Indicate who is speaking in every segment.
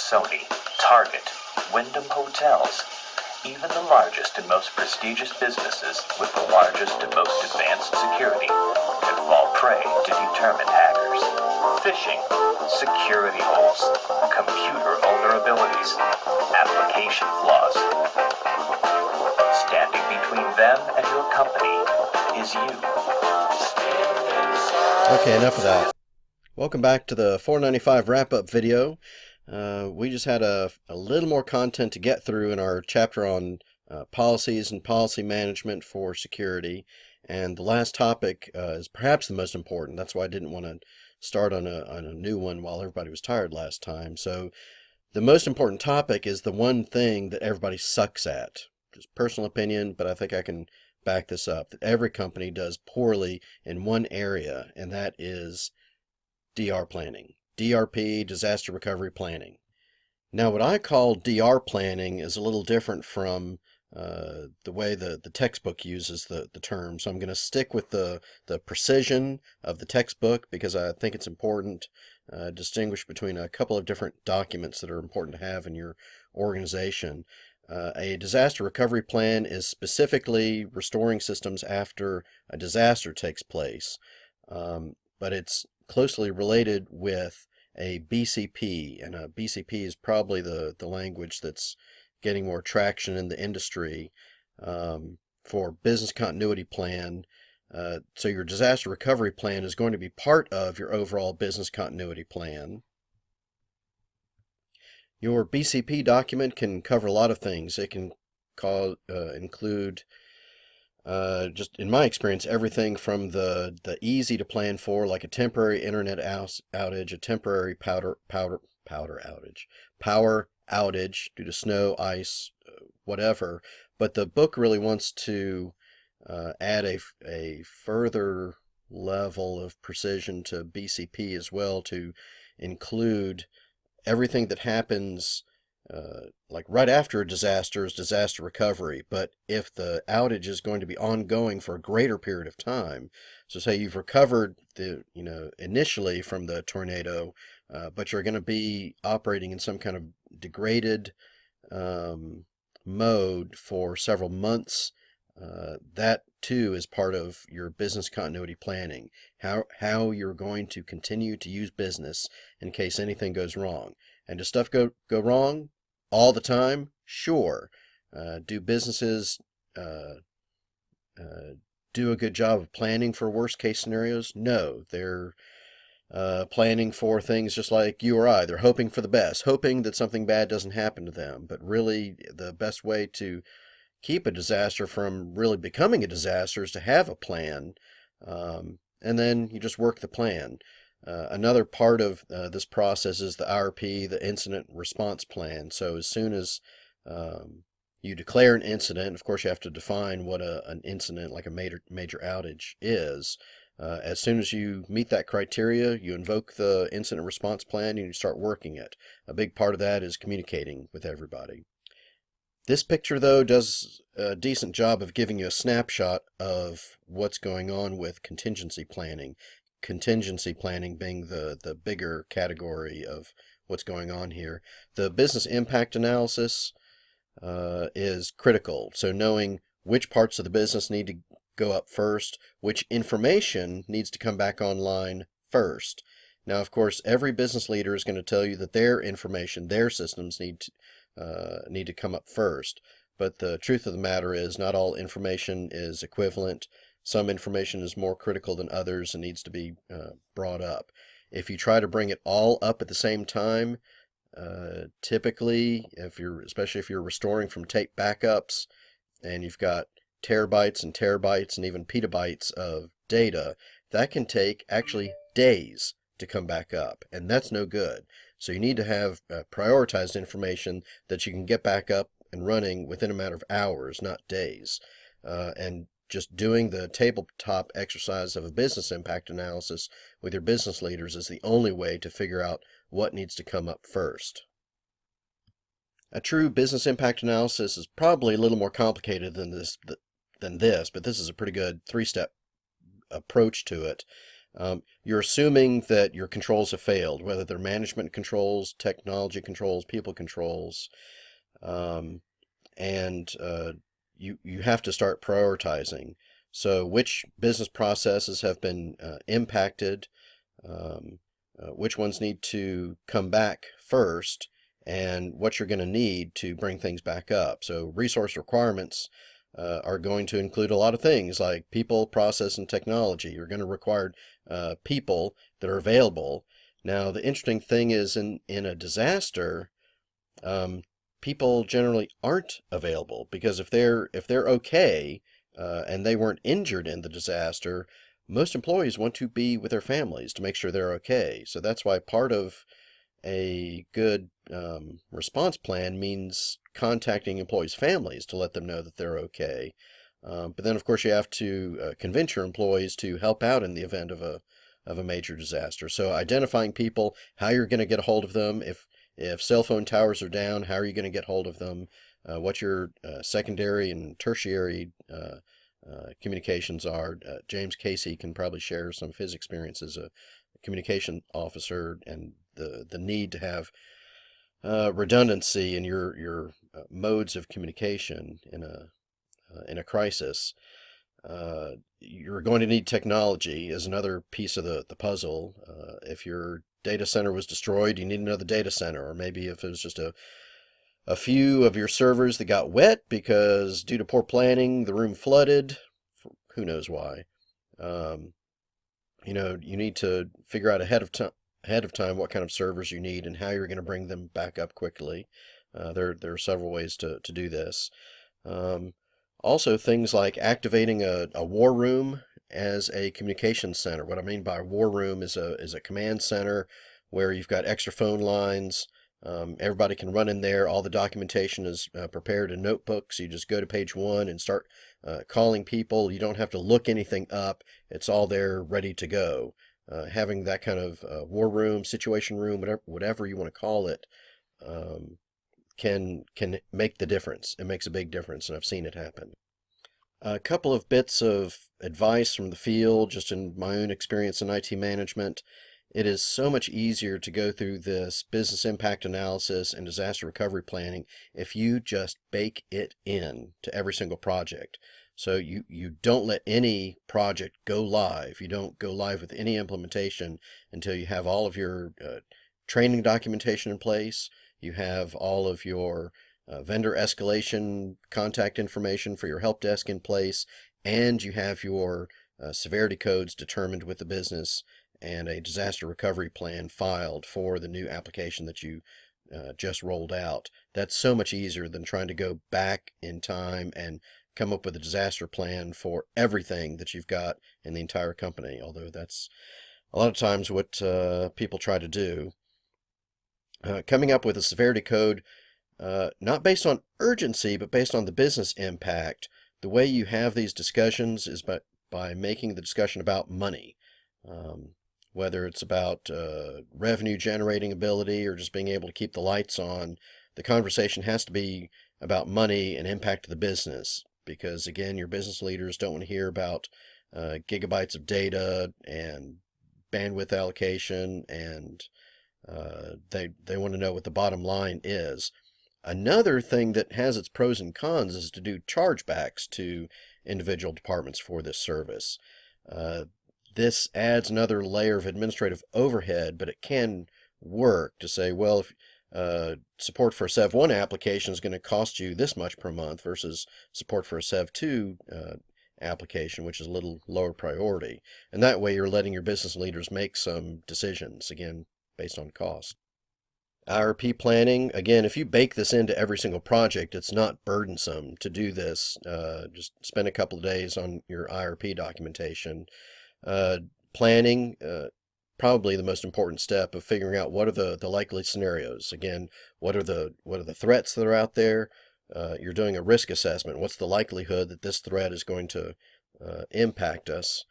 Speaker 1: Sony, Target, Wyndham Hotels, even the largest and most prestigious businesses with the largest and most advanced security can fall prey to determined hackers. Phishing, security holes, computer vulnerabilities, application flaws. Standing between them and your company is you.
Speaker 2: Okay, enough of that. Welcome back to the 495 wrap-up video. We just had a little more content to get through in our chapter on policies and policy management for security. And the last topic is perhaps the most important. That's why I didn't want to start on a new one while everybody was tired last time. So the most important topic is the one thing that everybody sucks at. Just personal opinion, but I think I can back this up, that every company does poorly in one area, and that is DR planning. DRP, disaster recovery planning. Now, what I call DR planning is a little different from the way the textbook uses the term. So I'm going to stick with the precision of the textbook because I think it's important to distinguish between a couple of different documents that are important to have in your organization. A disaster recovery plan is specifically restoring systems after a disaster takes place, but it's closely related with a BCP, and a BCP is probably the language that's getting more traction in the industry for business continuity plan. So your disaster recovery plan is going to be part of your overall business continuity plan. Your BCP document can cover a lot of things. It can include, just in my experience, everything from the easy to plan for, like a temporary internet outage, a temporary power outage due to snow, ice, whatever. But the book really wants to add a further level of precision to BCP as well, to include everything that happens like right after a disaster is disaster recovery. But if the outage is going to be ongoing for a greater period of time, so say you've recovered initially from the tornado, but you're going to be operating in some kind of degraded mode for several months, that too is part of your business continuity planning. How you're going to continue to use business in case anything goes wrong. And does stuff go wrong all the time? Sure. Do businesses do a good job of planning for worst case scenarios? No. They're planning for things just like you or I. They're hoping for the best, hoping that something bad doesn't happen to them. But really, the best way to keep a disaster from really becoming a disaster is to have a plan, and then you just work the plan. Another part of this process is the IRP, the incident response plan. So as soon as you declare an incident, of course you have to define what an incident like a major outage is. As soon as you meet that criteria, you invoke the incident response plan and you start working it. A big part of that is communicating with everybody. This picture, though, does a decent job of giving you a snapshot of what's going on with contingency planning. Contingency planning being the bigger category of what's going on here. The business impact analysis is critical. So knowing which parts of the business need to go up first, which information needs to come back online first. Now, of course, every business leader is going to tell you that their information, their systems need to come up first. But the truth of the matter is not all information is equivalent. Some information is more critical than others and needs to be brought up. If you try to bring it all up at the same time, typically, especially if you're restoring from tape backups and you've got terabytes and terabytes and even petabytes of data, that can take actually days to come back up, and that's no good. So you need to have prioritized information that you can get back up and running within a matter of hours, not days. And just doing the tabletop exercise of a business impact analysis with your business leaders is the only way to figure out what needs to come up first. A true business impact analysis is probably a little more complicated than this, but this is a pretty good three-step approach to it. You're assuming that your controls have failed, whether they're management controls, technology controls, people controls, um, and you have to start prioritizing. So, which business processes have been impacted? Um, which ones need to come back first, and what you're going to need to bring things back up. So, resource requirements are going to include a lot of things like people, process, and technology. You're going to require people that are available. Now, the interesting thing is in a disaster, um, people generally aren't available because if they're okay and they weren't injured in the disaster, most employees want to be with their families to make sure they're okay. So that's why part of a good response plan means contacting employees' families to let them know that they're okay. But then, of course, you have to convince your employees to help out in the event of a major disaster. So identifying people, how you're going to get a hold of them, if cell phone towers are down, how are you going to get hold of them? What your secondary and tertiary communications are. James Casey can probably share some of his experience as a communication officer and the need to have redundancy in your modes of communication in a crisis. You're going to need technology as another piece of the puzzle. If your data center was destroyed, you need another data center, or maybe if it was just a few of your servers that got wet because due to poor planning, the room flooded. Who knows why? You need to figure out ahead of time what kind of servers you need and how you're going to bring them back up quickly. There are several ways to do this. Also, things like activating a war room as a communications center. What I mean by a war room is a command center where you've got extra phone lines. Everybody can run in there. All the documentation is prepared in notebooks. You just go to page 1 and start calling people. You don't have to look anything up. It's all there ready to go. Having that kind of war room, situation room, whatever you want to call it, can make the difference. It makes a big difference, and I've seen it happen. A couple of bits of advice from the field, just in my own experience in IT management. It is so much easier to go through this business impact analysis and disaster recovery planning if you just bake it in to every single project. So you don't let any project go live. You don't go live with any implementation until you have all of your training documentation in place. You have all of your vendor escalation contact information for your help desk in place, and you have your severity codes determined with the business and a disaster recovery plan filed for the new application that you just rolled out. That's so much easier than trying to go back in time and come up with a disaster plan for everything that you've got in the entire company, although that's a lot of times what people try to do. Coming up with a severity code, not based on urgency, but based on the business impact. The way you have these discussions is by making the discussion about money. Whether it's about revenue generating ability or just being able to keep the lights on, the conversation has to be about money and impact to the business. Because again, your business leaders don't want to hear about gigabytes of data and bandwidth allocation, and they want to know what the bottom line is. Another thing that has its pros and cons is to do chargebacks to individual departments for this service. This adds another layer of administrative overhead, but it can work to say, well, if support for a Sev 1 application is going to cost you this much per month versus support for a Sev 2 application, which is a little lower priority. And that way you're letting your business leaders make some decisions, again, based on cost. IRP planning, again, if you bake this into every single project, it's not burdensome to do this. Just spend a couple of days on your IRP documentation. Planning, probably the most important step of figuring out what are the likely scenarios. Again, what are the threats that are out there? You're doing a risk assessment. What's the likelihood that this threat is going to impact us?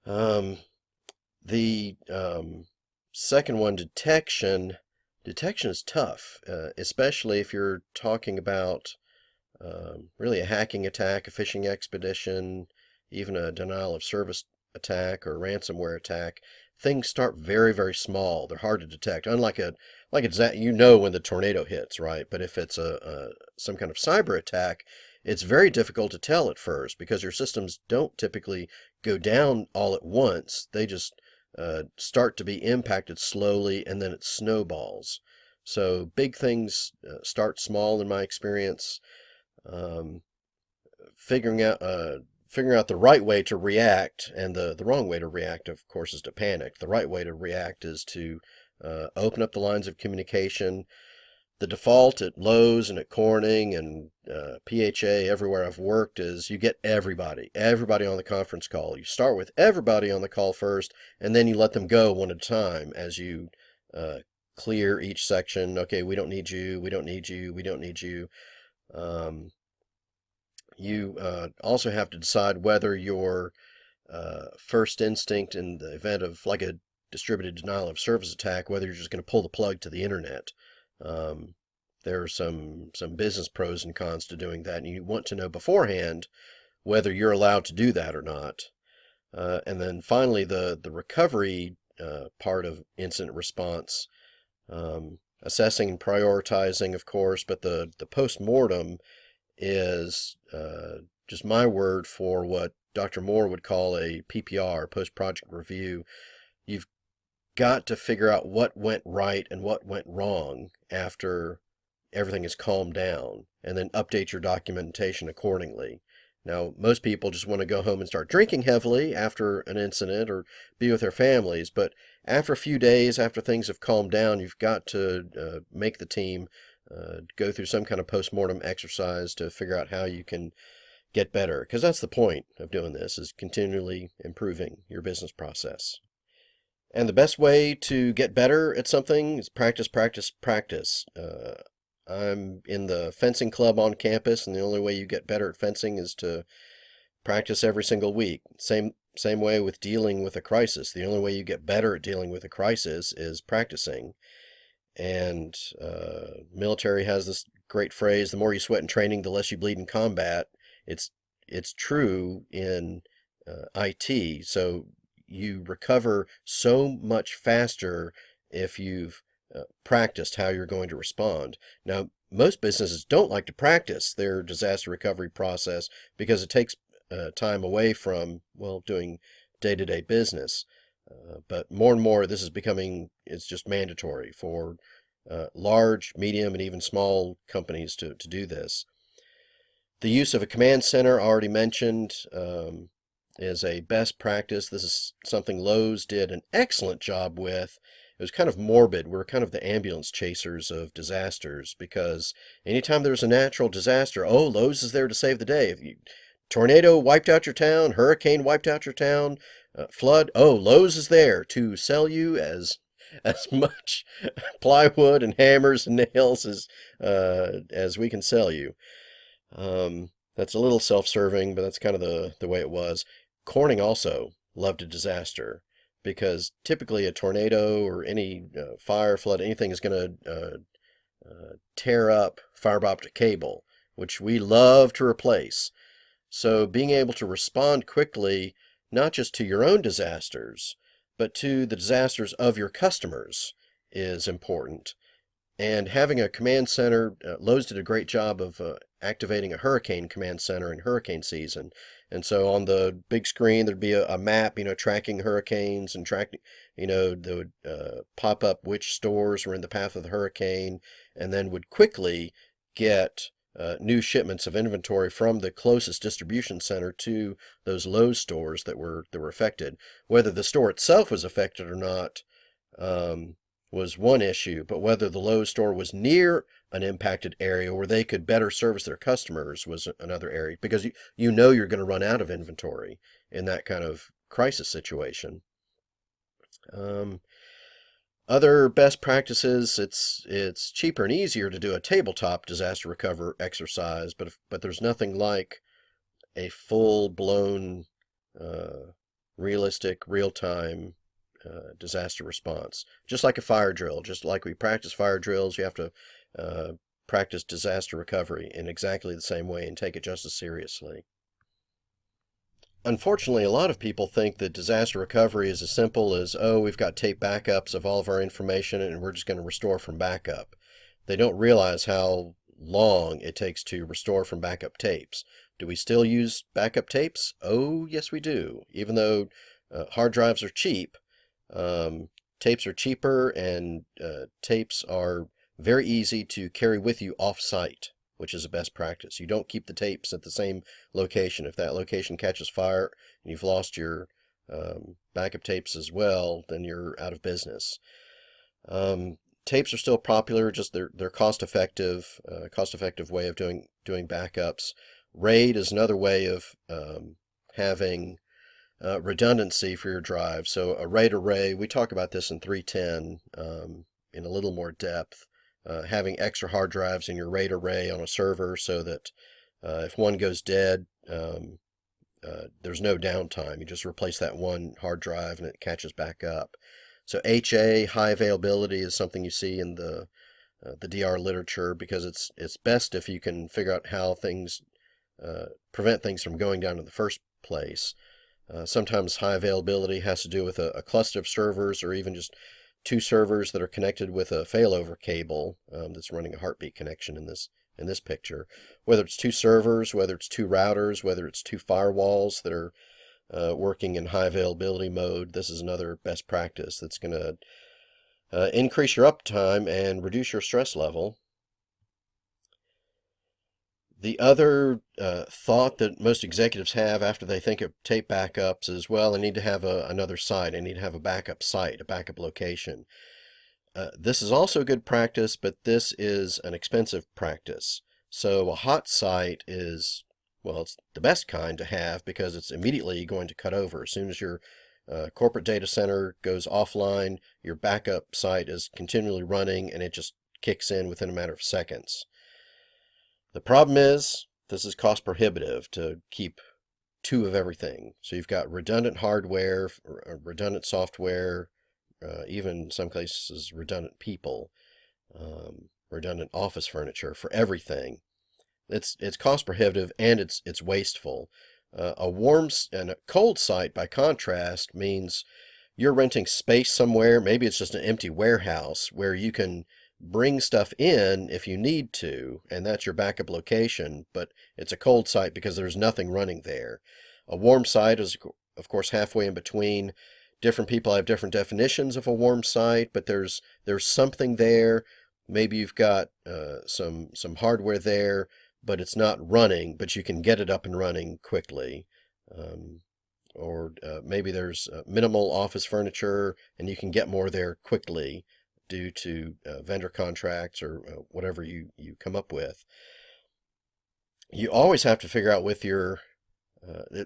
Speaker 2: The second one, detection. Detection is tough, especially if you're talking about really a hacking attack, a phishing expedition, even a denial of service attack or ransomware attack, things start very, very small. They're hard to detect. Unlike you know when the tornado hits, right? But if it's some kind of cyber attack, it's very difficult to tell at first because your systems don't typically go down all at once. They just start to be impacted slowly, and then it snowballs. So big things start small in my experience. Um, figuring out the right way to react, and the wrong way to react, of course, is to panic. The right way to react is to open up the lines of communication. The default at Lowe's and at Corning and PHA, everywhere I've worked, is you get everybody on the conference call. You start with everybody on the call first, and then you let them go one at a time as you clear each section. Okay, we don't need you, we don't need you, we don't need you. You also have to decide whether your first instinct in the event of like a distributed denial of service attack, whether you're just going to pull the plug to the internet. There are some business pros and cons to doing that, and you want to know beforehand whether you're allowed to do that or not. And then finally, the recovery part of incident response, assessing and prioritizing, of course, but the post-mortem is just my word for what Dr. Moore would call a PPR, post-project review. You've got to figure out what went right and what went wrong after everything is calmed down, and then update your documentation accordingly. Now, most people just want to go home and start drinking heavily after an incident or be with their families, but after a few days, after things have calmed down, you've got to make the team go through some kind of post-mortem exercise to figure out how you can get better, because that's the point of doing this, is continually improving your business process. And the best way to get better at something is practice, practice, practice. I'm in the fencing club on campus, and the only way you get better at fencing is to practice every single week. Same way with dealing with a crisis. The only way you get better at dealing with a crisis is practicing. And military has this great phrase, the more you sweat in training, the less you bleed in combat. It's true in IT. So you recover so much faster if you've practiced how you're going to respond. Now, most businesses don't like to practice their disaster recovery process because it takes time away from, well, doing day-to-day business. But more and more, this is it's just mandatory for large, medium, and even small companies to do this. The use of a command center, already mentioned, is a best practice. This is something Lowe's did an excellent job with. It was kind of morbid. We're kind of the ambulance chasers of disasters, because anytime there's a natural disaster, Lowe's is there to save the day. If tornado wiped out your town, hurricane wiped out your town, flood, Lowe's is there to sell you as much plywood and hammers and nails as we can sell you. That's a little self-serving, but that's kind of the way it was. Corning also loved a disaster, because typically a tornado or any fire, flood, anything is going to tear up fiber optic cable, which we love to replace. So being able to respond quickly, not just to your own disasters, but to the disasters of your customers, is important. And having a command center, Lowe's did a great job of activating a hurricane command center in hurricane season. And so on the big screen, there'd be a map, tracking hurricanes, and tracking, they would pop up which stores were in the path of the hurricane, and then would quickly get new shipments of inventory from the closest distribution center to those Lowe's stores that were affected. Whether the store itself was affected or not was one issue, but whether the Lowe's store was near an impacted area where they could better service their customers was another area, because you're going to run out of inventory in that kind of crisis situation. Other best practices, it's cheaper and easier to do a tabletop disaster recovery exercise, but there's nothing like a full-blown, realistic, real-time disaster response. Just like a fire drill, just like we practice fire drills, you have to practice disaster recovery in exactly the same way and take it just as seriously. unfortunately, a lot of people think that disaster recovery is as simple as, oh, we've got tape backups of all of our information and we're just going to restore from backup. They don't realize how long it takes to restore from backup tapes. Do we still use backup tapes? Oh, yes, we do. Even though hard drives are cheap, tapes are cheaper, and tapes are very easy to carry with you off-site, which is a best practice. You don't keep the tapes at the same location. If that location catches fire and you've lost your backup tapes as well, then you're out of business. Tapes are still popular, just they're cost-effective way of doing backups. RAID is another way of having redundancy for your drive. So a RAID array, we talk about this in 310 in a little more depth. Having extra hard drives in your RAID array on a server so that if one goes dead, there's no downtime. You just replace that one hard drive and it catches back up. So HA, high availability, is something you see in the DR literature, because it's best if you can figure out how things prevent things from going down in the first place. Sometimes high availability has to do with a cluster of servers, or even just two servers that are connected with a failover cable that's running a heartbeat connection in this picture. Whether it's two servers, whether it's two routers, whether it's two firewalls that are working in high availability mode, this is another best practice that's going to increase your uptime and reduce your stress level. The other thought that most executives have after they think of tape backups is, well, I need to have another site. I need to have a backup site, a backup location. This is also a good practice, but this is an expensive practice. So a hot site is, well, it's the best kind to have because it's immediately going to cut over. As soon as your corporate data center goes offline, your backup site is continually running and it just kicks in within a matter of seconds. The problem is, this is cost prohibitive to keep two of everything. So you've got redundant hardware, redundant software, even in some cases redundant people, redundant office furniture for everything. It's cost prohibitive and it's wasteful. A warm and a cold site, by contrast, means you're renting space somewhere. Maybe it's just an empty warehouse where you can bring stuff in if you need to, and that's your backup location, but it's a cold site because there's nothing running there. A warm site is, of course, halfway in between. Different people have different definitions of a warm site, but there's something there. Maybe you've got some hardware there, but it's not running, but you can get it up and running quickly. Or maybe there's minimal office furniture, and you can get more there quickly due to vendor contracts or whatever you come up with. You always have to figure out with your,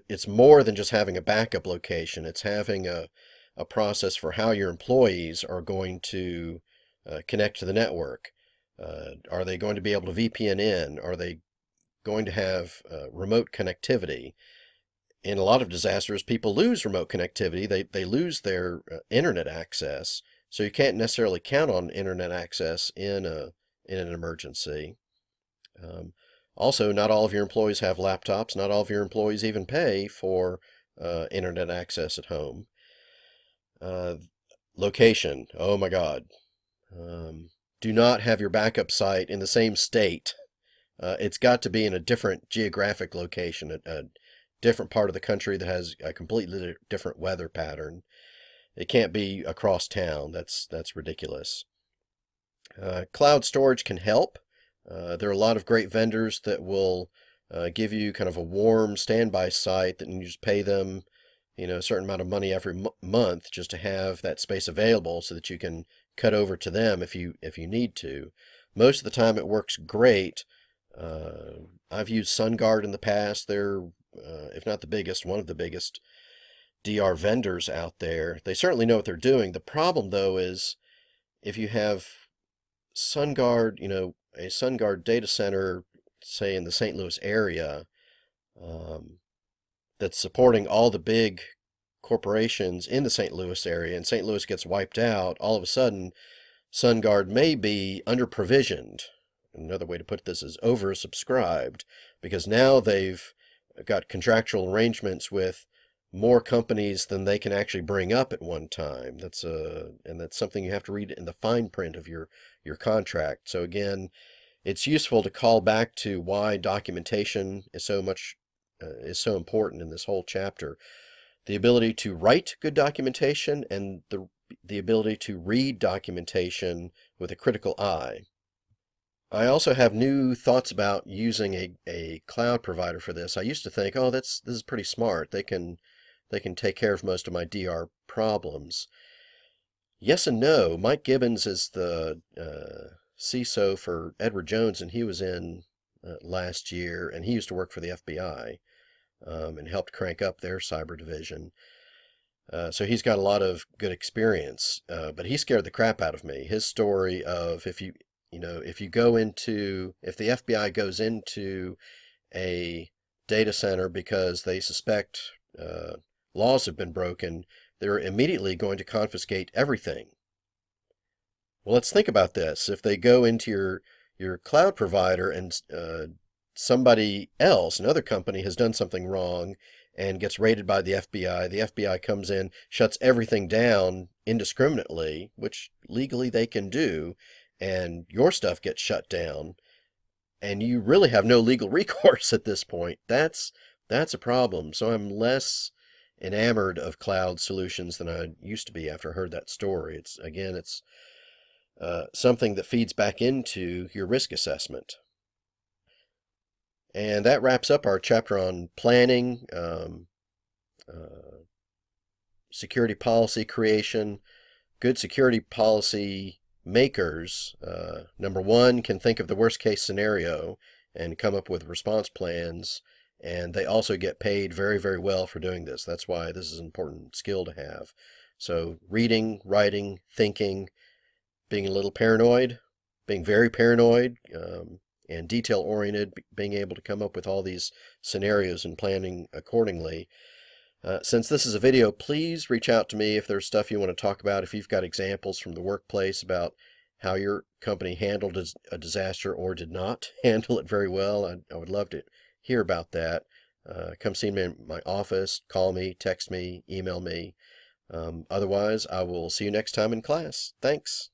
Speaker 2: it's more than just having a backup location. It's having a process for how your employees are going to connect to the network. Are they going to be able to VPN in? Are they going to have remote connectivity? In a lot of disasters, people lose remote connectivity. They lose their internet access. So you can't necessarily count on internet access in an emergency. Also, not all of your employees have laptops. Not all of your employees even pay for internet access at home. Location. Oh my God. Do not have your backup site in the same state. It's got to be in a different geographic location, a different part of the country that has a completely different weather pattern. It can't be across town. That's ridiculous. Cloud storage can help. There are a lot of great vendors that will give you kind of a warm standby site that you just pay them, a certain amount of money every month just to have that space available so that you can cut over to them if you need to. Most of the time it works great. I've used SunGuard in the past. They're, if not the biggest, one of the biggest DR vendors out there. They certainly know what they're doing. The problem, though, is if you have SunGuard, a SunGuard data center, say in the St. Louis area, that's supporting all the big corporations in the St. Louis area, and St. Louis gets wiped out, all of a sudden, SunGuard may be under-provisioned. Another way to put this is oversubscribed, because now they've got contractual arrangements with more companies than they can actually bring up at one time. And that's something you have to read in the fine print of your contract. So again, it's useful to call back to why documentation is so important in this whole chapter. The ability to write good documentation and the ability to read documentation with a critical eye. I also have new thoughts about using a cloud provider for this. I used to think, oh, this is pretty smart. They can take care of most of my DR problems. Yes and no. Mike Gibbons is the CISO for Edward Jones, and he was in last year, and he used to work for the FBI and helped crank up their cyber division. So he's got a lot of good experience, but he scared the crap out of me. His story of if the FBI goes into a data center because they suspect laws have been broken, they're immediately going to confiscate everything. Well, let's think about this. If they go into your cloud provider and somebody else, another company, has done something wrong and gets raided by the FBI comes in, shuts everything down indiscriminately, which legally they can do, and your stuff gets shut down, and you really have no legal recourse at this point. That's a problem. So I'm less enamored of cloud solutions than I used to be after I heard that story. It's something that feeds back into your risk assessment. And that wraps up our chapter on planning, security policy creation. Good security policy makers, number one, can think of the worst case scenario and come up with response plans, and they also get paid very, very well for doing this. That's why this is an important skill to have. So reading, writing, thinking, being a little paranoid, being very paranoid, and detail-oriented, being able to come up with all these scenarios and planning accordingly. Since this is a video, please reach out to me if there's stuff you want to talk about, if you've got examples from the workplace about how your company handled a disaster or did not handle it very well. I would love to hear about that. Come see me in my office, call me, text me, email me. Otherwise, I will see you next time in class. Thanks.